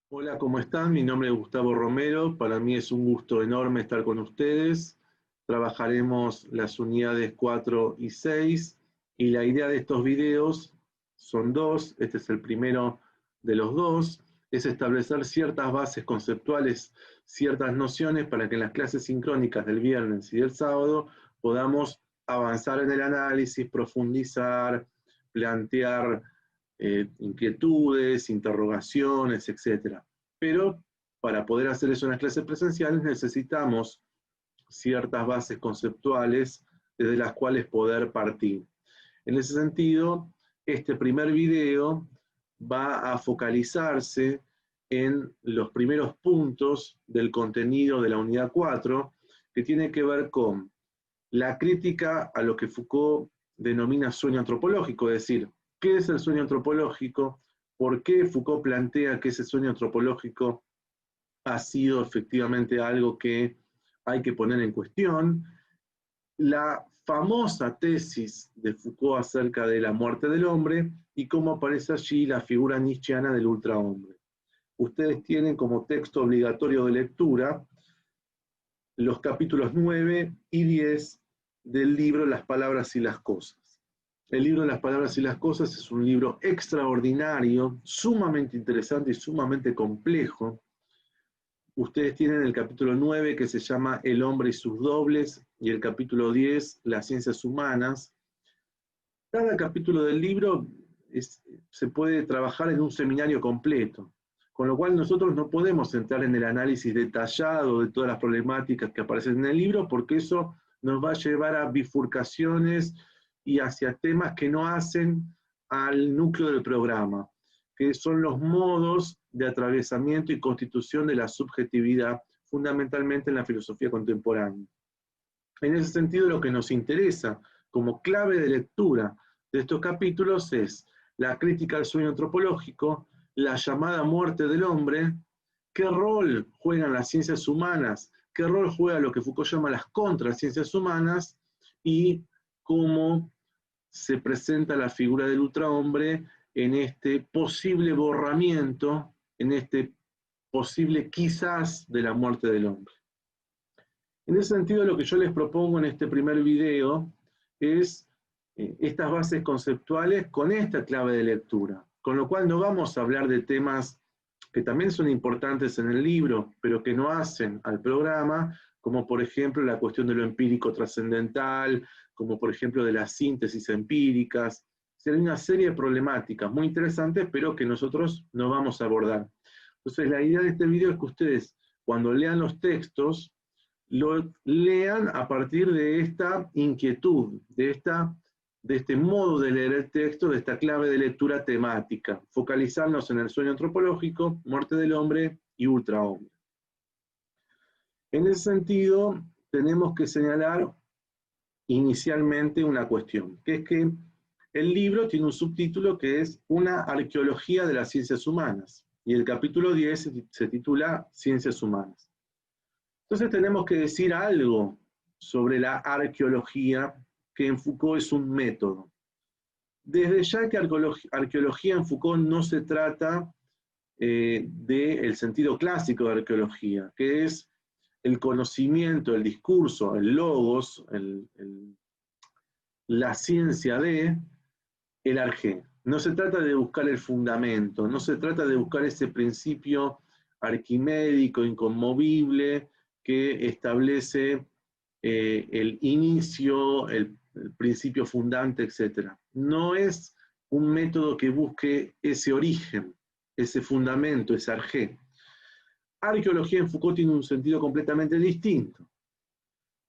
Hola, ¿cómo están? Mi nombre es Gustavo Romero. Para mí es un gusto enorme estar con ustedes. Trabajaremos las unidades 4 y 6 y la idea de estos videos son dos. Este es el primero de los dos. Es establecer ciertas bases conceptuales, ciertas nociones para que en las clases sincrónicas del viernes y del sábado podamos avanzar en el análisis, profundizar, plantear inquietudes, interrogaciones, etcétera. Pero para poder hacer eso en las clases presenciales necesitamos ciertas bases conceptuales desde las cuales poder partir. En ese sentido, este primer video va a focalizarse en los primeros puntos del contenido de la unidad 4, que tiene que ver con la crítica a lo que Foucault denomina sueño antropológico, es decir, ¿qué es el sueño antropológico? ¿Por qué Foucault plantea que ese sueño antropológico ha sido efectivamente algo que hay que poner en cuestión? La famosa tesis de Foucault acerca de la muerte del hombre y cómo aparece allí la figura nietzscheana del ultrahombre. Ustedes tienen como texto obligatorio de lectura los capítulos 9 y 10 del libro Las palabras y las cosas. El libro Las palabras y las cosas es un libro extraordinario, sumamente interesante y sumamente complejo. Ustedes tienen el capítulo 9 que se llama El hombre y sus dobles y el capítulo 10 Las ciencias humanas. Cada capítulo del libro se puede trabajar en un seminario completo, con lo cual nosotros no podemos entrar en el análisis detallado de todas las problemáticas que aparecen en el libro, porque eso nos va a llevar a bifurcaciones y hacia temas que no hacen al núcleo del programa, que son los modos de atravesamiento y constitución de la subjetividad, fundamentalmente en la filosofía contemporánea. En ese sentido, lo que nos interesa como clave de lectura de estos capítulos es la crítica al sueño antropológico, la llamada muerte del hombre, qué rol juegan las ciencias humanas, qué rol juega lo que Foucault llama las contraciencias humanas y cómo se presenta la figura del ultrahombre en este posible borramiento, en este posible quizás de la muerte del hombre. En ese sentido, lo que yo les propongo en este primer video es estas bases conceptuales con esta clave de lectura, con lo cual no vamos a hablar de temas que también son importantes en el libro, pero que no hacen al programa, como por ejemplo la cuestión de lo empírico trascendental, como por ejemplo de las síntesis empíricas. Hay una serie de problemáticas muy interesantes, pero que nosotros no vamos a abordar. Entonces, la idea de este video es que ustedes, cuando lean los textos, lo lean a partir de esta inquietud, de este modo de leer el texto, de esta clave de lectura temática, focalizarnos en el sueño antropológico, muerte del hombre y ultrahombre. En ese sentido, tenemos que señalar inicialmente una cuestión, que es que el libro tiene un subtítulo que es Una arqueología de las ciencias humanas, y el capítulo 10 se titula Ciencias humanas. Entonces tenemos que decir algo sobre la arqueología, que en Foucault es un método. Desde ya que arqueología en Foucault no se trata del sentido clásico de arqueología, que es el conocimiento, el discurso, el logos, la ciencia de el arjé. No se trata de buscar el fundamento, no se trata de buscar ese principio arquimédico, inconmovible, que establece el inicio, el principio fundante, etc. No es un método que busque ese origen, ese fundamento, ese arjé. Arqueología en Foucault tiene un sentido completamente distinto.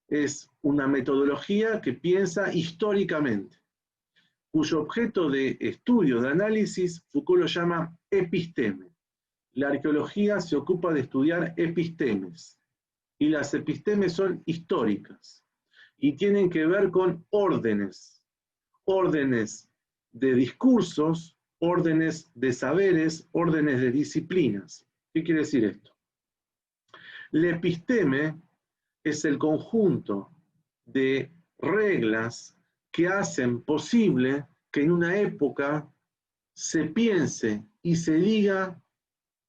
Es una metodología que piensa históricamente, cuyo objeto de estudio, de análisis, Foucault lo llama episteme. La arqueología se ocupa de estudiar epistemes, y las epistemes son históricas, y tienen que ver con órdenes, órdenes de discursos, órdenes de saberes, órdenes de disciplinas. ¿Qué quiere decir esto? La episteme es el conjunto de reglas que hacen posible que en una época se piense y se diga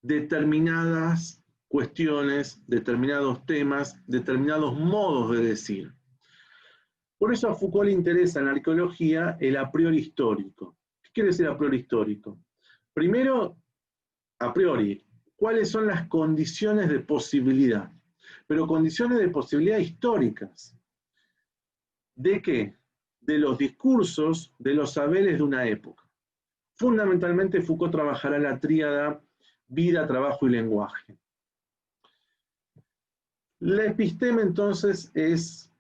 determinadas cuestiones, determinados temas, determinados modos de decir. Por eso a Foucault le interesa en la arqueología el a priori histórico. ¿Qué quiere decir a priori histórico? Primero, a priori, ¿cuáles son las condiciones de posibilidad? Pero condiciones de posibilidad históricas. ¿De qué? De los discursos, de los saberes de una época. Fundamentalmente Foucault trabajará la tríada vida, trabajo y lenguaje. La episteme entonces es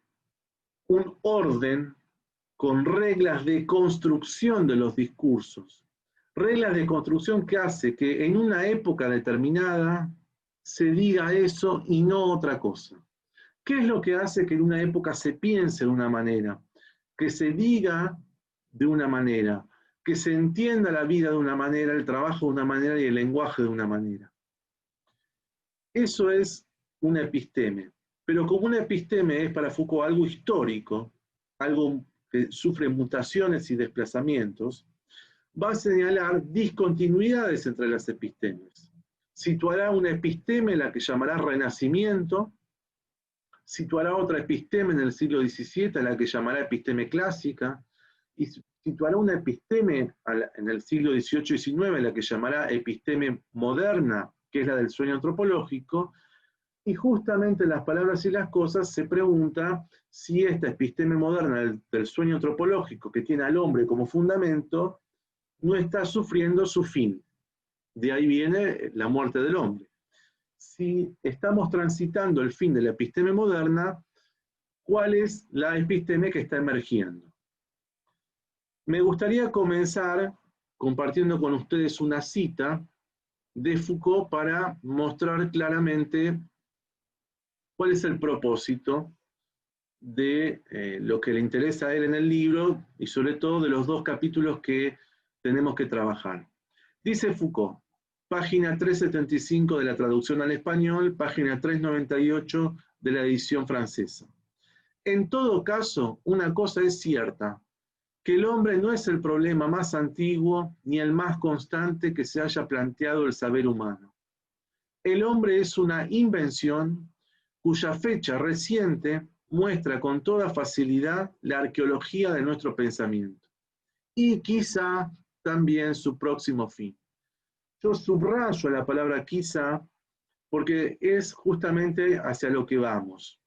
un orden con reglas de construcción de los discursos. Reglas de construcción que hace que en una época determinada se diga eso y no otra cosa. ¿Qué es lo que hace que en una época se piense de una manera? Que se diga de una manera, que se entienda la vida de una manera, el trabajo de una manera y el lenguaje de una manera. Eso es una episteme. Pero como una episteme es para Foucault algo histórico, algo que sufre mutaciones y desplazamientos, va a señalar discontinuidades entre las epistemes. Situará una episteme, la que llamará Renacimiento, situará otra episteme en el siglo XVII, la que llamará episteme clásica, y situará una episteme en el siglo XVIII y XIX, la que llamará episteme moderna, que es la del sueño antropológico, y justamente en las palabras y las cosas se pregunta si esta episteme moderna del sueño antropológico, que tiene al hombre como fundamento, no está sufriendo su fin. De ahí viene la muerte del hombre. Si estamos transitando el fin de la episteme moderna, ¿cuál es la episteme que está emergiendo? Me gustaría comenzar compartiendo con ustedes una cita de Foucault para mostrar claramente cuál es el propósito de lo que le interesa a él en el libro y sobre todo de los dos capítulos que tenemos que trabajar. Dice Foucault, página 375 de la traducción al español, página 398 de la edición francesa. En todo caso, una cosa es cierta, que el hombre no es el problema más antiguo ni el más constante que se haya planteado el saber humano. El hombre es una invención cuya fecha reciente muestra con toda facilidad la arqueología de nuestro pensamiento y quizá también su próximo fin. Yo subrayo la palabra quizá porque es justamente hacia lo que vamos.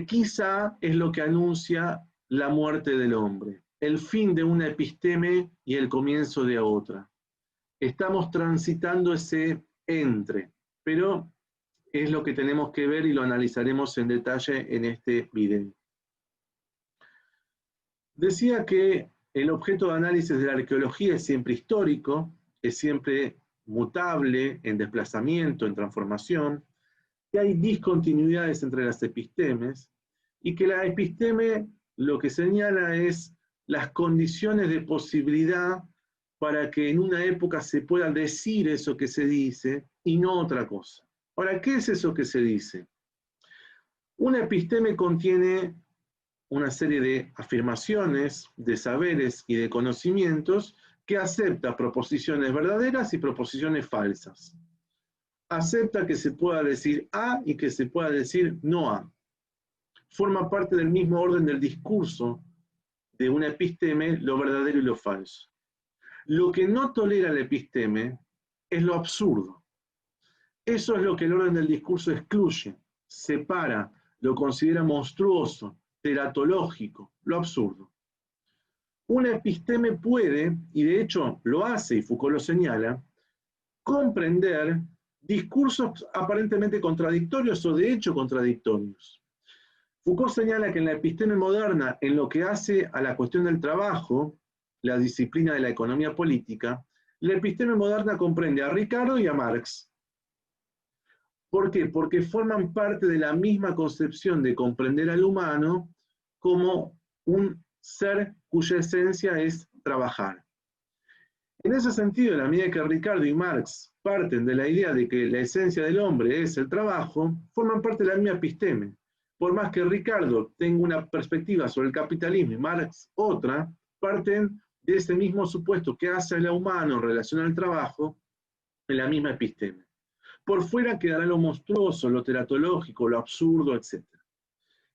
Quizá es lo que anuncia la muerte del hombre, el fin de una episteme y el comienzo de otra. Estamos transitando ese entre, pero es lo que tenemos que ver y lo analizaremos en detalle en este video. Decía que el objeto de análisis de la arqueología es siempre histórico, es siempre mutable, en desplazamiento, en transformación, que hay discontinuidades entre las epistemes y que la episteme lo que señala es las condiciones de posibilidad para que en una época se pueda decir eso que se dice y no otra cosa. Ahora, ¿qué es eso que se dice? Una episteme contiene una serie de afirmaciones, de saberes y de conocimientos que acepta proposiciones verdaderas y proposiciones falsas. Acepta que se pueda decir A y que se pueda decir no A. Forma parte del mismo orden del discurso de una episteme, lo verdadero y lo falso. Lo que no tolera la episteme es lo absurdo. Eso es lo que el orden del discurso excluye, separa, lo considera monstruoso, teratológico, lo absurdo. Una episteme puede, y de hecho lo hace, y Foucault lo señala, comprender discursos aparentemente contradictorios o de hecho contradictorios. Foucault señala que en la episteme moderna, en lo que hace a la cuestión del trabajo, la disciplina de la economía política, la episteme moderna comprende a Ricardo y a Marx. ¿Por qué? Porque forman parte de la misma concepción de comprender al humano como un ser cuya esencia es trabajar. En ese sentido, en la medida que Ricardo y Marx parten de la idea de que la esencia del hombre es el trabajo, forman parte de la misma episteme. Por más que Ricardo tenga una perspectiva sobre el capitalismo y Marx otra, parten de ese mismo supuesto que hace al humano en relación al trabajo en la misma episteme. Por fuera quedará lo monstruoso, lo teratológico, lo absurdo, etc.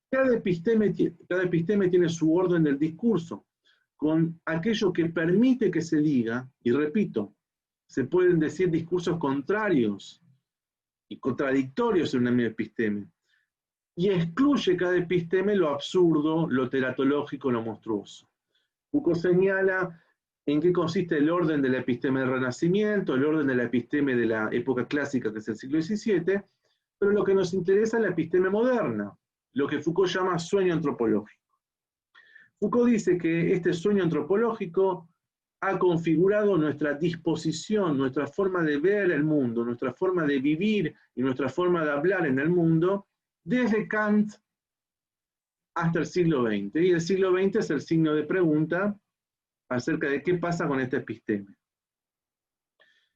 Cada episteme tiene su orden del discurso, con aquello que permite que se diga, y repito, se pueden decir discursos contrarios y contradictorios en una misma episteme, y excluye cada episteme lo absurdo, lo teratológico, lo monstruoso. Foucault señala en qué consiste el orden de la episteme del Renacimiento, el orden de la episteme de la época clásica, que es el siglo XVII, pero lo que nos interesa es la episteme moderna, lo que Foucault llama sueño antropológico. Foucault dice que este sueño antropológico ha configurado nuestra disposición, nuestra forma de ver el mundo, nuestra forma de vivir y nuestra forma de hablar en el mundo, desde Kant hasta el siglo XX. Y el siglo XX es el signo de pregunta acerca de qué pasa con este episteme.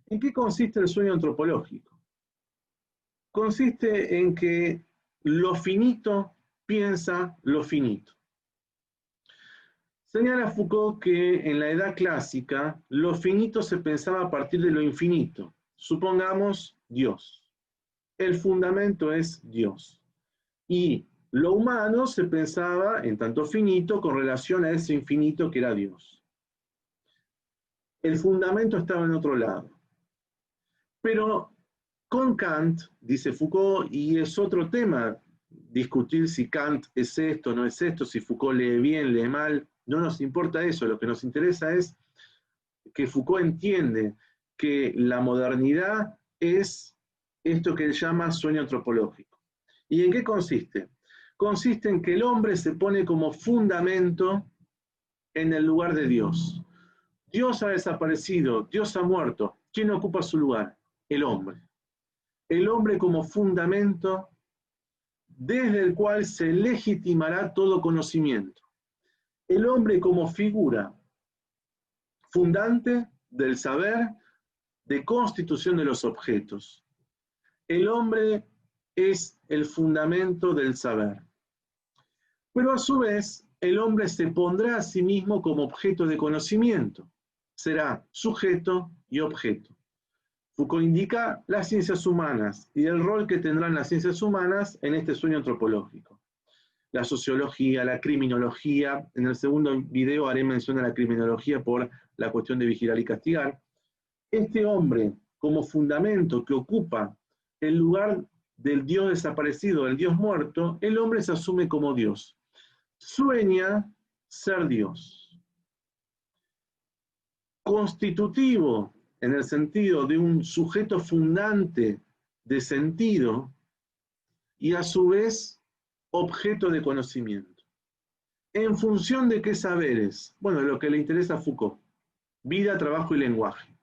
¿En qué consiste el sueño antropológico? Consiste en que lo finito piensa lo finito. Señala Foucault que en la edad clásica lo finito se pensaba a partir de lo infinito. Supongamos Dios. El fundamento es Dios. Y lo humano se pensaba en tanto finito con relación a ese infinito que era Dios. El fundamento estaba en otro lado. Pero con Kant, dice Foucault, y es otro tema discutir si Kant es esto, no es esto, si Foucault lee bien, lee mal, no nos importa eso, lo que nos interesa es que Foucault entiende que la modernidad es esto que él llama sueño antropológico. ¿Y en qué consiste? Consiste en que el hombre se pone como fundamento en el lugar de Dios. Dios ha desaparecido, Dios ha muerto. ¿Quién ocupa su lugar? El hombre. El hombre como fundamento desde el cual se legitimará todo conocimiento. El hombre como figura fundante del saber, de constitución de los objetos. El hombre es el fundamento del saber. Pero a su vez, el hombre se pondrá a sí mismo como objeto de conocimiento. Será sujeto y objeto. Foucault indica las ciencias humanas y el rol que tendrán las ciencias humanas en este sueño antropológico. La sociología, la criminología, en el segundo video haré mención a la criminología por la cuestión de vigilar y castigar. Este hombre, como fundamento que ocupa el lugar del Dios desaparecido, del Dios muerto, el hombre se asume como Dios. Sueña ser Dios. Constitutivo en el sentido de un sujeto fundante de sentido y a su vez objeto de conocimiento. ¿En función de qué saberes? Bueno, lo que le interesa a Foucault. Vida, trabajo y lenguaje.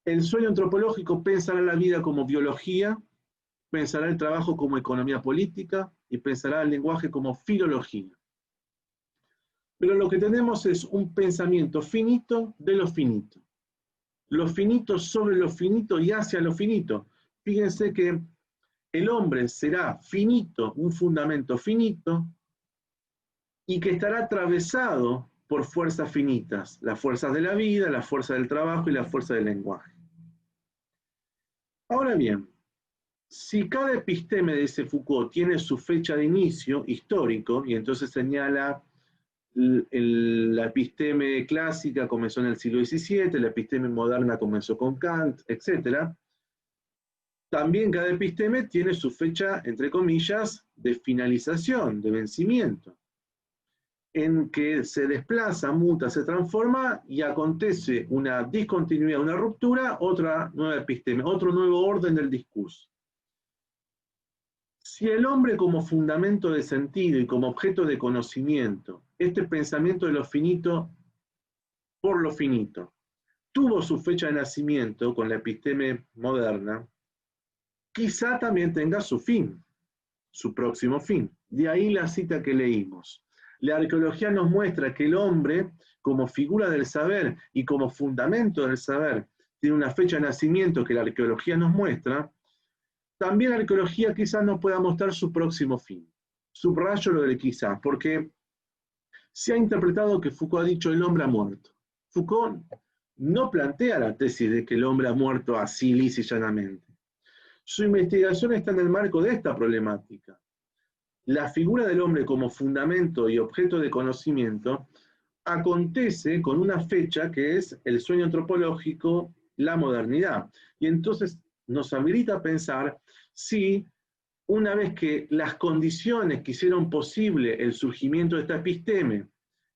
El sueño antropológico pensará la vida como biología, pensará el trabajo como economía política y pensará el lenguaje como filología. Pero lo que tenemos es un pensamiento finito de lo finito. Lo finito sobre lo finito y hacia lo finito. Fíjense que el hombre será finito, un fundamento finito, y que estará atravesado por fuerzas finitas, las fuerzas de la vida, la fuerza del trabajo y la fuerza del lenguaje. Ahora bien, si cada episteme, dice Foucault, tiene su fecha de inicio histórico, y entonces señala la episteme clásica comenzó en el siglo XVII, la episteme moderna comenzó con Kant, etc. También cada episteme tiene su fecha, entre comillas, de finalización, de vencimiento, en que se desplaza, muta, se transforma y acontece una discontinuidad, una ruptura, otra nueva episteme, otro nuevo orden del discurso. Si el hombre como fundamento de sentido y como objeto de conocimiento, este pensamiento de lo finito por lo finito, tuvo su fecha de nacimiento con la episteme moderna, quizá también tenga su fin, su próximo fin. De ahí la cita que leímos. La arqueología nos muestra que el hombre, como figura del saber y como fundamento del saber, tiene una fecha de nacimiento que la arqueología nos muestra. También la arqueología quizás nos pueda mostrar su próximo fin. Subrayo lo de quizás, porque se ha interpretado que Foucault ha dicho el hombre ha muerto. Foucault no plantea la tesis de que el hombre ha muerto así lisa y llanamente. Su investigación está en el marco de esta problemática. La figura del hombre como fundamento y objeto de conocimiento acontece con una fecha que es el sueño antropológico, la modernidad. Y entonces nos habilita a pensar si una vez que las condiciones que hicieron posible el surgimiento de esta episteme,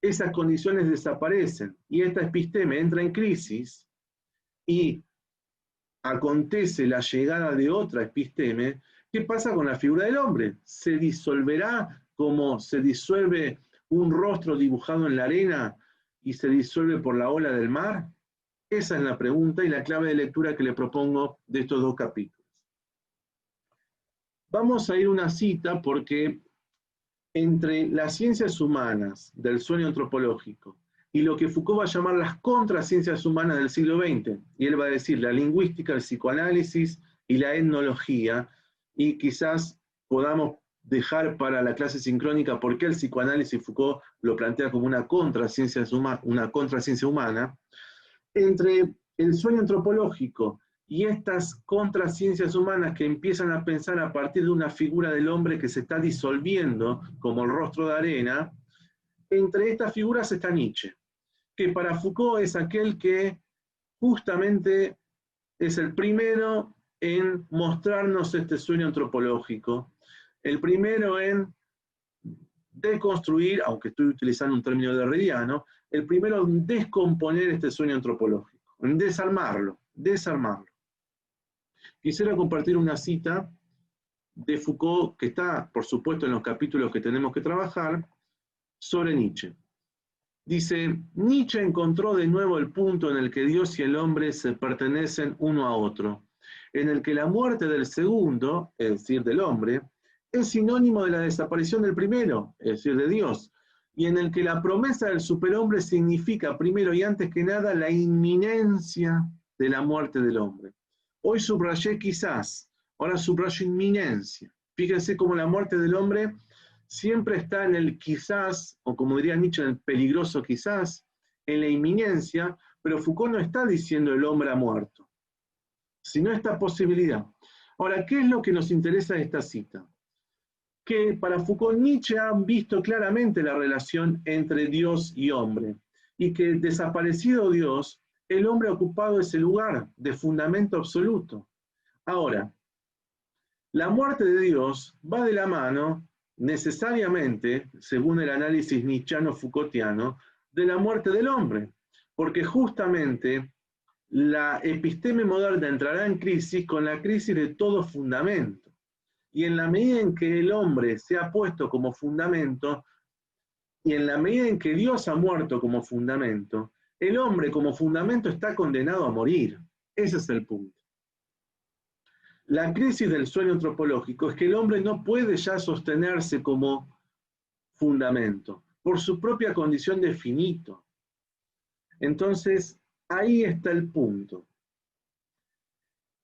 esas condiciones desaparecen y esta episteme entra en crisis y acontece la llegada de otra episteme, ¿qué pasa con la figura del hombre? ¿Se disolverá como se disuelve un rostro dibujado en la arena y se disuelve por la ola del mar? Esa es la pregunta y la clave de lectura que le propongo de estos dos capítulos. Vamos a ir a una cita porque entre las ciencias humanas del sueño antropológico y lo que Foucault va a llamar las contraciencias humanas del siglo XX, y él va a decir la lingüística, el psicoanálisis y la etnología, y quizás podamos dejar para la clase sincrónica por qué el psicoanálisis Foucault lo plantea como una contraciencia humana, entre el sueño antropológico y estas contraciencias humanas que empiezan a pensar a partir de una figura del hombre que se está disolviendo como el rostro de arena, entre estas figuras está Nietzsche, que para Foucault es aquel que justamente es el primero en mostrarnos este sueño antropológico, el primero en deconstruir, aunque estoy utilizando un término derridiano, el primero en descomponer este sueño antropológico, en desarmarlo. Quisiera compartir una cita de Foucault, que está, por supuesto, en los capítulos que tenemos que trabajar, sobre Nietzsche. Dice, Nietzsche encontró de nuevo el punto en el que Dios y el hombre se pertenecen uno a otro, en el que la muerte del segundo, es decir, del hombre, es sinónimo de la desaparición del primero, es decir, de Dios, y en el que la promesa del superhombre significa, primero y antes que nada, la inminencia de la muerte del hombre. Hoy subrayé quizás, ahora subrayo inminencia. Fíjense cómo la muerte del hombre siempre está en el quizás, o como diría Nietzsche, en el peligroso quizás, en la inminencia, pero Foucault no está diciendo el hombre ha muerto, sino esta posibilidad. Ahora, ¿qué es lo que nos interesa de esta cita? Que para Foucault, Nietzsche ha visto claramente la relación entre Dios y hombre, y que desaparecido Dios, el hombre ha ocupado ese lugar de fundamento absoluto. Ahora, la muerte de Dios va de la mano necesariamente, según el análisis nietzscheano-Foucaultiano, de la muerte del hombre, porque justamente la episteme moderna entrará en crisis con la crisis de todo fundamento. Y en la medida en que el hombre se ha puesto como fundamento, y en la medida en que Dios ha muerto como fundamento, el hombre como fundamento está condenado a morir. Ese es el punto. La crisis del sueño antropológico es que el hombre no puede ya sostenerse como fundamento, por su propia condición de finito. Entonces, ahí está el punto.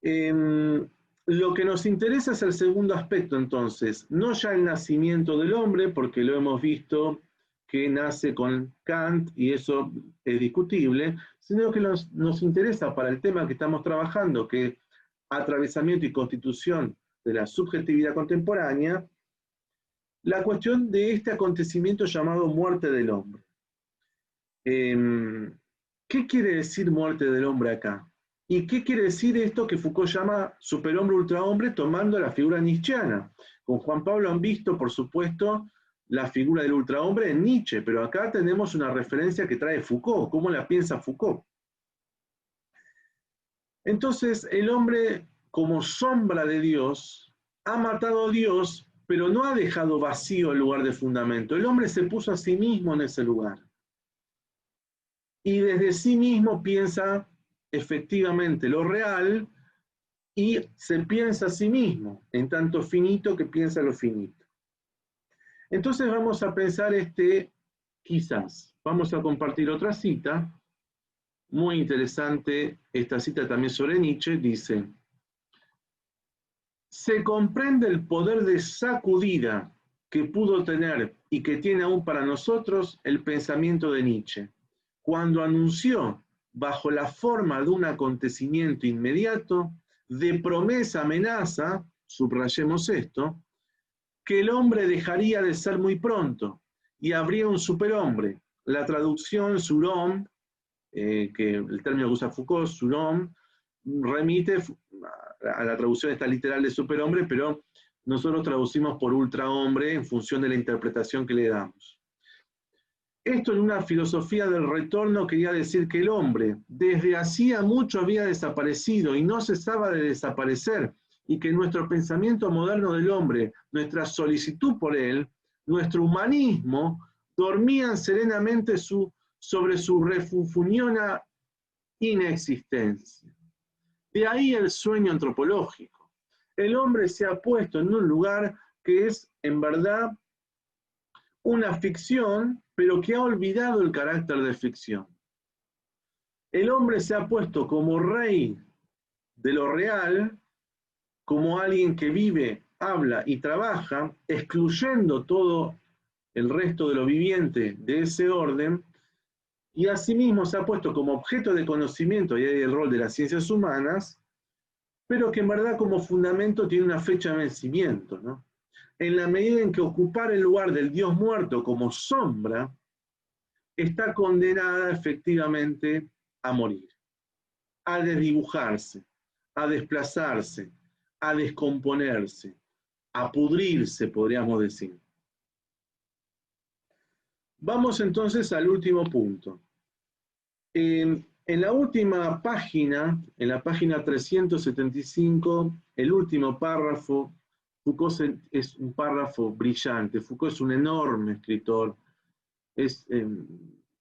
Lo que nos interesa es el segundo aspecto, entonces, no ya el nacimiento del hombre, porque lo hemos visto que nace con Kant y eso es discutible, sino que nos interesa para el tema que estamos trabajando, que atravesamiento y constitución de la subjetividad contemporánea, la cuestión de este acontecimiento llamado muerte del hombre. ¿Qué quiere decir muerte del hombre acá? ¿Y qué quiere decir esto que Foucault llama superhombre, ultrahombre, tomando la figura nietzscheana? Con Juan Pablo han visto, por supuesto, la figura del ultrahombre en Nietzsche, pero acá tenemos una referencia que trae Foucault, ¿cómo la piensa Foucault? Entonces, el hombre, como sombra de Dios, ha matado a Dios, pero no ha dejado vacío el lugar de fundamento. El hombre se puso a sí mismo en ese lugar. Y desde sí mismo piensa efectivamente lo real y se piensa a sí mismo, en tanto finito que piensa lo finito. Entonces vamos a pensar quizás. Vamos a compartir otra cita, muy interesante, esta cita también sobre Nietzsche, dice: se comprende el poder de sacudida que pudo tener y que tiene aún para nosotros el pensamiento de Nietzsche, cuando anunció bajo la forma de un acontecimiento inmediato, de promesa amenaza, subrayemos esto, que el hombre dejaría de ser muy pronto y habría un superhombre. La traducción surhomme, que el término que usa Foucault, surhomme, remite a la traducción esta literal de superhombre, pero nosotros traducimos por ultrahombre en función de la interpretación que le damos. Esto en una filosofía del retorno quería decir que el hombre desde hacía mucho había desaparecido y no cesaba de desaparecer, y que nuestro pensamiento moderno del hombre, nuestra solicitud por él, nuestro humanismo, dormían serenamente sobre su refunfuñona inexistencia. De ahí el sueño antropológico. El hombre se ha puesto en un lugar que es, en verdad, una ficción, pero que ha olvidado el carácter de ficción. El hombre se ha puesto como rey de lo real, como alguien que vive, habla y trabaja, excluyendo todo el resto de lo viviente de ese orden, y asimismo se ha puesto como objeto de conocimiento, y hay el rol de las ciencias humanas, pero que en verdad como fundamento tiene una fecha de vencimiento, ¿no? En la medida en que ocupar el lugar del Dios muerto como sombra, está condenada efectivamente a morir, a desdibujarse, a desplazarse, a descomponerse, a pudrirse, podríamos decir. Vamos entonces al último punto. En la última página, en la página 375, el último párrafo, Foucault es un párrafo brillante. Foucault es un enorme escritor.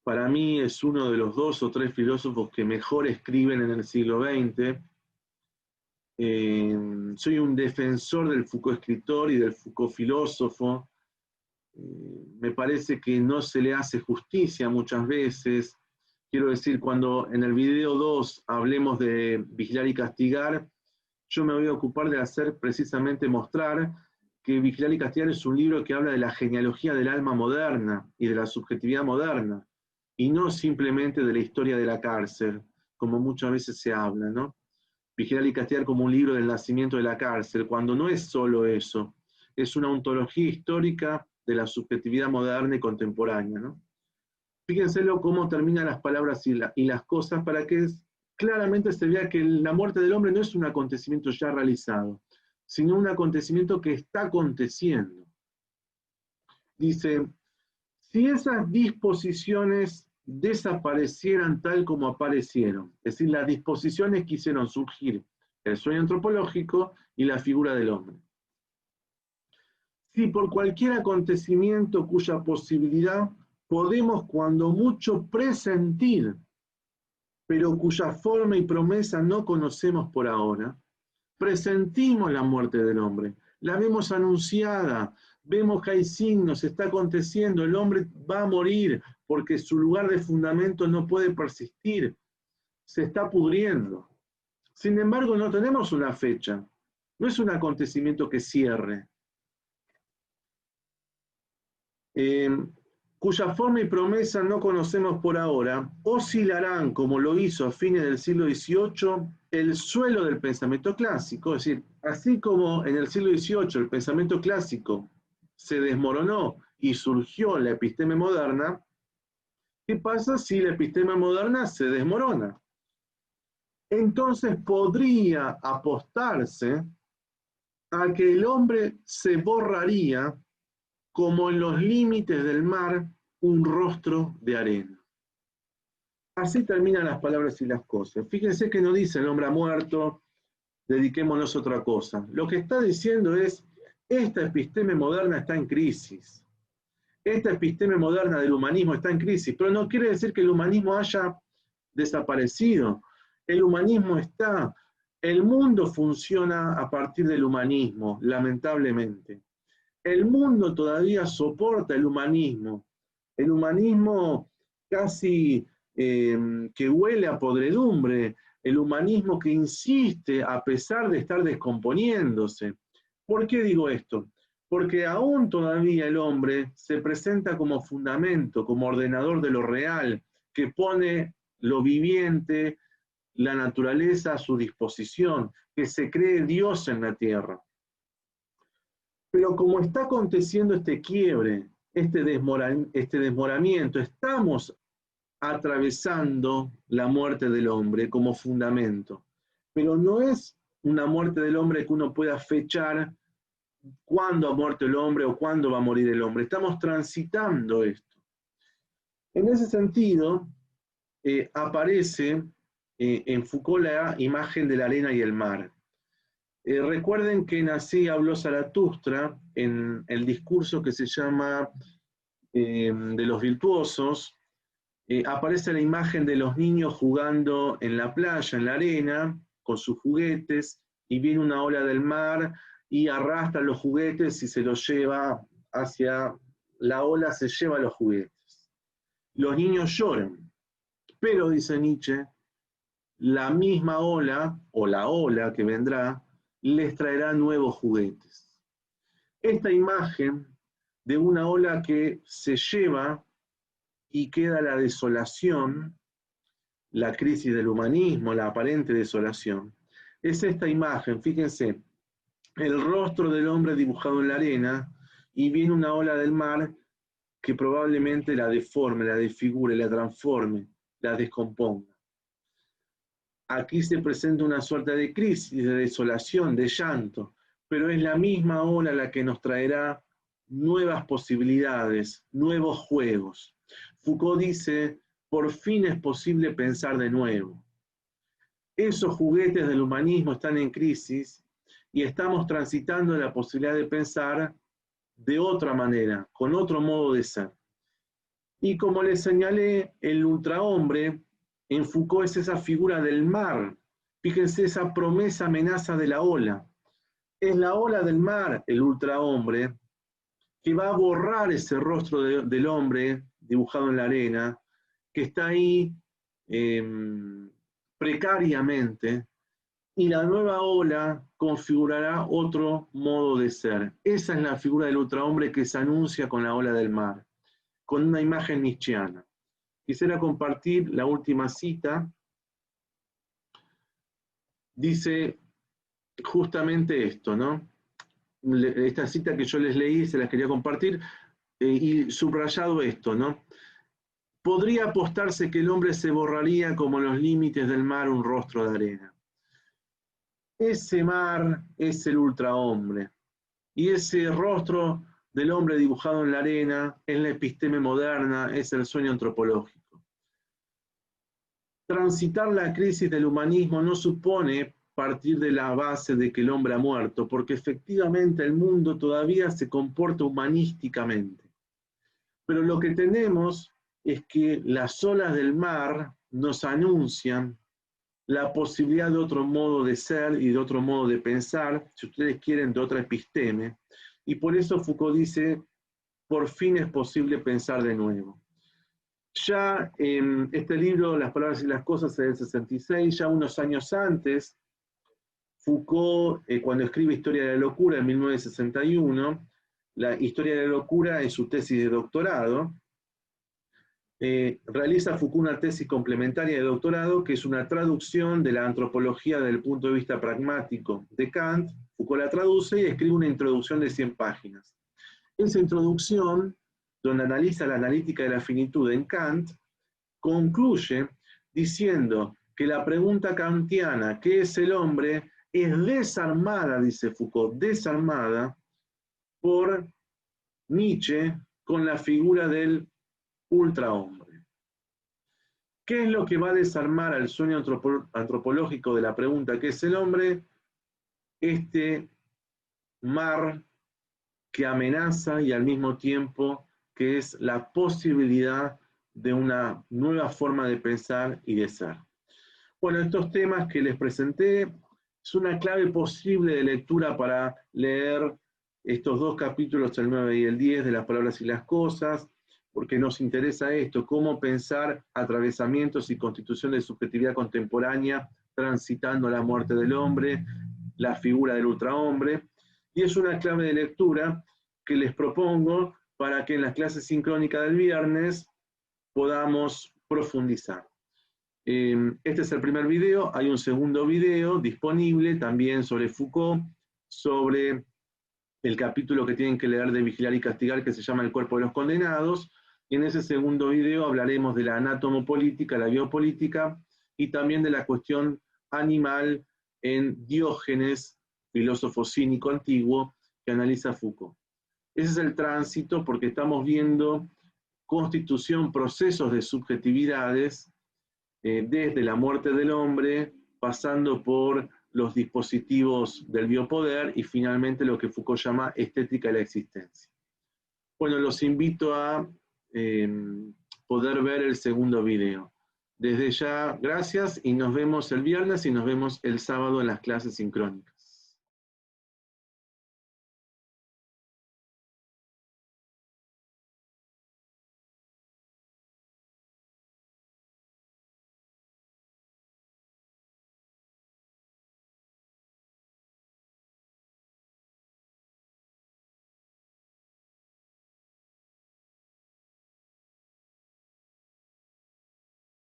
Para mí es uno de los 2 o 3 filósofos que mejor escriben en el siglo XX. Soy un defensor del Foucault escritor y del Foucault filósofo. Me parece que no se le hace justicia muchas veces. Quiero decir, cuando en el video 2 hablemos de vigilar y castigar, yo me voy a ocupar de hacer precisamente mostrar que Vigilar y Castigar es un libro que habla de la genealogía del alma moderna y de la subjetividad moderna, y no simplemente de la historia de la cárcel, como muchas veces se habla, ¿no? Vigilar y Castigar como un libro del nacimiento de la cárcel, cuando no es solo eso, es una ontología histórica de la subjetividad moderna y contemporánea, ¿no? Fíjense cómo terminan las palabras y las cosas para que claramente se vea que la muerte del hombre no es un acontecimiento ya realizado, sino un acontecimiento que está aconteciendo. Dice, si esas disposiciones desaparecieran tal como aparecieron, es decir, las disposiciones que hicieron surgir el sueño antropológico y la figura del hombre. Si por cualquier acontecimiento cuya posibilidad podemos cuando mucho presentir, pero cuya forma y promesa no conocemos por ahora, presentimos la muerte del hombre, la vemos anunciada, vemos que hay signos, está aconteciendo, el hombre va a morir porque su lugar de fundamento no puede persistir, se está pudriendo. Sin embargo, no tenemos una fecha, no es un acontecimiento que cierre. Cuya forma y promesa no conocemos por ahora, oscilarán, como lo hizo a fines del siglo XVIII, el suelo del pensamiento clásico. Es decir, así como en el siglo XVIII el pensamiento clásico se desmoronó y surgió la episteme moderna, ¿qué pasa si la episteme moderna se desmorona? Entonces podría apostarse a que el hombre se borraría como en los límites del mar, un rostro de arena. Así terminan las palabras y las cosas. Fíjense que no dice el hombre ha muerto, dediquémonos a otra cosa. Lo que está diciendo es, esta episteme moderna está en crisis. Esta episteme moderna del humanismo está en crisis, pero no quiere decir que el humanismo haya desaparecido. El humanismo está. El mundo funciona a partir del humanismo, lamentablemente. El mundo todavía soporta el humanismo casi que huele a podredumbre, el humanismo que insiste a pesar de estar descomponiéndose. ¿Por qué digo esto? Porque aún todavía el hombre se presenta como fundamento, como ordenador de lo real, que pone lo viviente, la naturaleza a su disposición, que se cree Dios en la tierra. Pero como está aconteciendo este quiebre, este desmoramiento, estamos atravesando la muerte del hombre como fundamento. Pero no es una muerte del hombre que uno pueda fechar cuándo ha muerto el hombre o cuándo va a morir el hombre. Estamos transitando esto. En ese sentido, aparece en Foucault la imagen de la arena y el mar. Recuerden que en Así habló Zaratustra en el discurso que se llama de los virtuosos. Aparece la imagen de los niños jugando en la playa, en la arena, con sus juguetes, y viene una ola del mar y arrastra los juguetes y se los lleva hacia la ola, se lleva los juguetes. Los niños lloran, pero, dice Nietzsche, la misma ola, o la ola que vendrá, les traerá nuevos juguetes. Esta imagen de una ola que se lleva y queda la desolación, la crisis del humanismo, la aparente desolación, es esta imagen, fíjense, el rostro del hombre dibujado en la arena, y viene una ola del mar que probablemente la deforme, la desfigure, la transforme, la descomponga. Aquí se presenta una suerte de crisis, de desolación, de llanto, pero es la misma ola la que nos traerá nuevas posibilidades, nuevos juegos. Foucault dice, por fin es posible pensar de nuevo. Esos juguetes del humanismo están en crisis y estamos transitando la posibilidad de pensar de otra manera, con otro modo de ser. Y como les señalé, el ultrahombre en Foucault es esa figura del mar. Fíjense esa promesa amenaza de la ola. Es la ola del mar, el ultrahombre, que va a borrar ese rostro del hombre dibujado en la arena, que está ahí precariamente, y la nueva ola configurará otro modo de ser. Esa es la figura del ultrahombre que se anuncia con la ola del mar, con una imagen nietzscheana. Quisiera compartir la última cita. Dice justamente esto, ¿no? Esta cita que yo les leí, se las quería compartir, y subrayado esto, ¿no? Podría apostarse que el hombre se borraría como en los límites del mar un rostro de arena. Ese mar es el ultrahombre, y ese rostro del hombre dibujado en la arena es la episteme moderna, es el sueño antropológico. Transitar la crisis del humanismo no supone partir de la base de que el hombre ha muerto, porque efectivamente el mundo todavía se comporta humanísticamente. Pero lo que tenemos es que las olas del mar nos anuncian la posibilidad de otro modo de ser y de otro modo de pensar, si ustedes quieren, de otra episteme, y por eso Foucault dice, por fin es posible pensar de nuevo. Ya en este libro, Las palabras y las cosas, es del 66, ya unos años antes, Foucault, cuando escribe Historia de la locura en 1961, la Historia de la locura es su tesis de doctorado, realiza Foucault una tesis complementaria de doctorado, que es una traducción de la antropología desde el punto de vista pragmático de Kant. Foucault la traduce y escribe una introducción de 100 páginas. Esa introducción, donde analiza la analítica de la finitud en Kant, concluye diciendo que la pregunta kantiana, ¿qué es el hombre?, es desarmada, dice Foucault, desarmada por Nietzsche con la figura del ultrahombre. ¿Qué es lo que va a desarmar al sueño antropológico de la pregunta ¿qué es el hombre? Este mar que amenaza y al mismo tiempo que es la posibilidad de una nueva forma de pensar y de ser. Bueno, estos temas que les presenté es una clave posible de lectura para leer estos dos capítulos, el 9 y el 10, de Las palabras y las cosas, porque nos interesa esto, cómo pensar atravesamientos y constitución de subjetividad contemporánea, transitando la muerte del hombre, la figura del ultrahombre, y es una clave de lectura que les propongo para que en las clases sincrónicas del viernes podamos profundizar. Este es el primer video, hay un segundo video disponible también sobre Foucault, sobre el capítulo que tienen que leer de Vigilar y Castigar, que se llama El cuerpo de los condenados, y en ese segundo video hablaremos de la anatomopolítica, la biopolítica, y también de la cuestión animal en Diógenes, filósofo cínico antiguo, que analiza Foucault. Ese es el tránsito porque estamos viendo constitución, procesos de subjetividades, desde la muerte del hombre, pasando por los dispositivos del biopoder y finalmente lo que Foucault llama estética de la existencia. Bueno, los invito a poder ver el segundo video. Desde ya, gracias y nos vemos el viernes y nos vemos el sábado en las clases sincrónicas.